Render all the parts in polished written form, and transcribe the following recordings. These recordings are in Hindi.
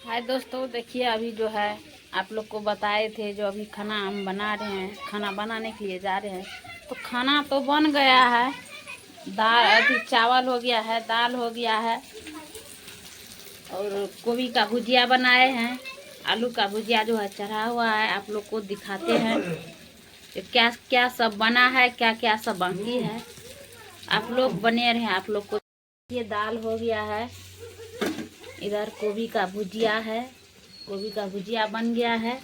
हाय दोस्तों, देखिए अभी जो है आप लोग को बताए थे जो अभी खाना हम बना रहे हैं, खाना बनाने के लिए जा रहे हैं। तो खाना तो बन गया है, दाल अभी चावल हो गया है, दाल हो गया है और गोभी का भुजिया बनाए हैं। आलू का भुजिया जो है चढ़ा हुआ है, आप लोग को दिखाते हैं कि क्या क्या सब बना है, क्या क्या सब बाकी है। आप लोग बने रहे, आप लोग को ये दाल हो गया है, इधर गोभी का भुजिया है, गोभी का भुजिया बन गया है।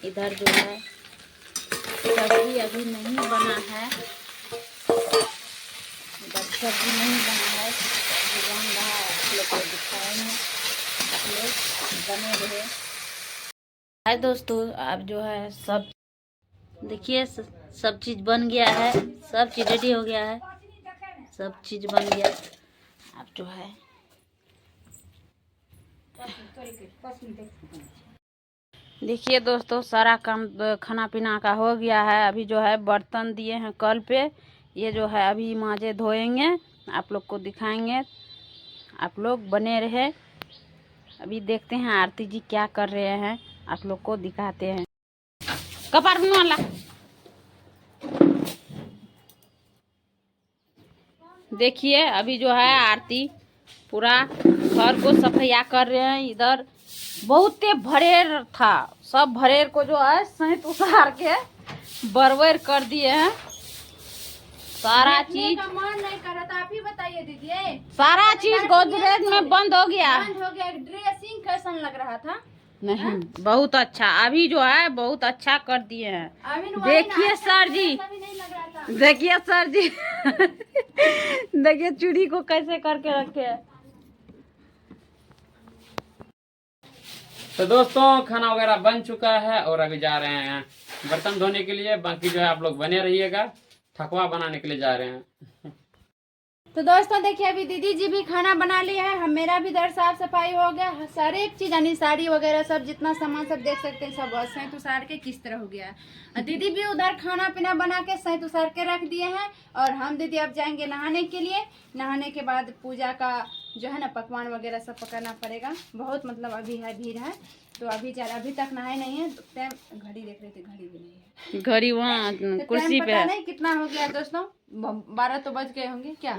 इधर जो है सब्जी अभी नहीं बना है, इधर सब्जी नहीं बना है, अभी बन रहा है। आप लोग को दिखाएंगे, आप लोग बने रहे। हाय दोस्तों, आप जो है सब देखिए सब चीज़ बन गया है, सब चीज़ रेडी हो गया है, सब चीज़ बन गया। आप जो है देखिए दोस्तों, सारा काम खाना पीना का हो गया है। अभी जो है बर्तन दिए हैं कल पे, ये जो है अभी मांजे धोएंगे, आप लोग को दिखाएंगे। आप लोग बने रहे, अभी देखते हैं आरती जी क्या कर रहे हैं, आप लोग को दिखाते हैं। कपार वाला देखिए, अभी जो है आरती पूरा घर को सफाया कर रहे हैं। इधर बहुत भरेर था, सब भरेर को जो है सहित उतार के बरबर कर दिए हैं। सारा चीज का मन नहीं कर रहा था, आप ही बताइए दीदी। सारा चीज गोदरेज में बंद हो गया। ड्रेसिंग कैसन लग रहा था? नहीं, बहुत अच्छा, अभी जो है बहुत अच्छा कर दिए हैं। देखिए सर जी, देखिए सर जी देखिए चूड़ी को कैसे करके रखे हैं। तो दोस्तों, खाना वगैरह बन चुका है और अभी जा रहे हैं बर्तन धोने के लिए। बाकी जो है आप लोग बने रहिएगा, ठकुआ बनाने के लिए जा रहे हैं। तो दोस्तों देखिए, अभी दीदी जी भी खाना बना लिया है, हम मेरा भी दर साफ सफाई हो गया, हर एक चीज यानी साड़ी वगैरह सब जितना सामान सब देख सकते हैं सब सैंत उसार के किस तरह हो गया है। दीदी भी उधर खाना पीना बना के सैंत उसार के रख दिए हैं और हम दीदी अब जाएंगे नहाने के लिए। नहाने के बाद पूजा का जो है ना पकवान वगैरह सब पकाना पड़ेगा। बहुत मतलब अभी है भीड़ है, तो अभी तक नहाए नहीं है। टाइम घड़ी देख रहे थे, घड़ी भी नहीं है, घड़ी वहाँ तो कुर्सी पे पता है। नहीं कितना हो गया दोस्तों, 12 तो बज गए होंगे क्या?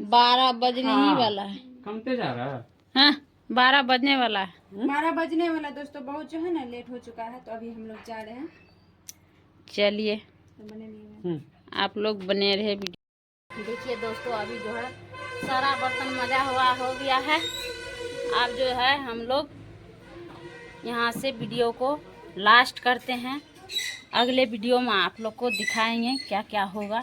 12 बजने ही वाला है। कमते जा रहा है। हाँ, 12 बजने वाला है। 12 बजने वाला दोस्तों, बहुत जो है ना लेट हो चुका है, तो अभी हम लोग जा रहे हैं। चलिए तो बने नहीं आप लोग बने रहे वीडियो। देखिए दोस्तों, अभी जो है सारा बर्तन मजा हुआ हो गया है। अब जो है हम लोग यहाँ से वीडियो को लास्ट करते हैं। अगले वीडियो में आप लोग को दिखाएंगे क्या क्या होगा।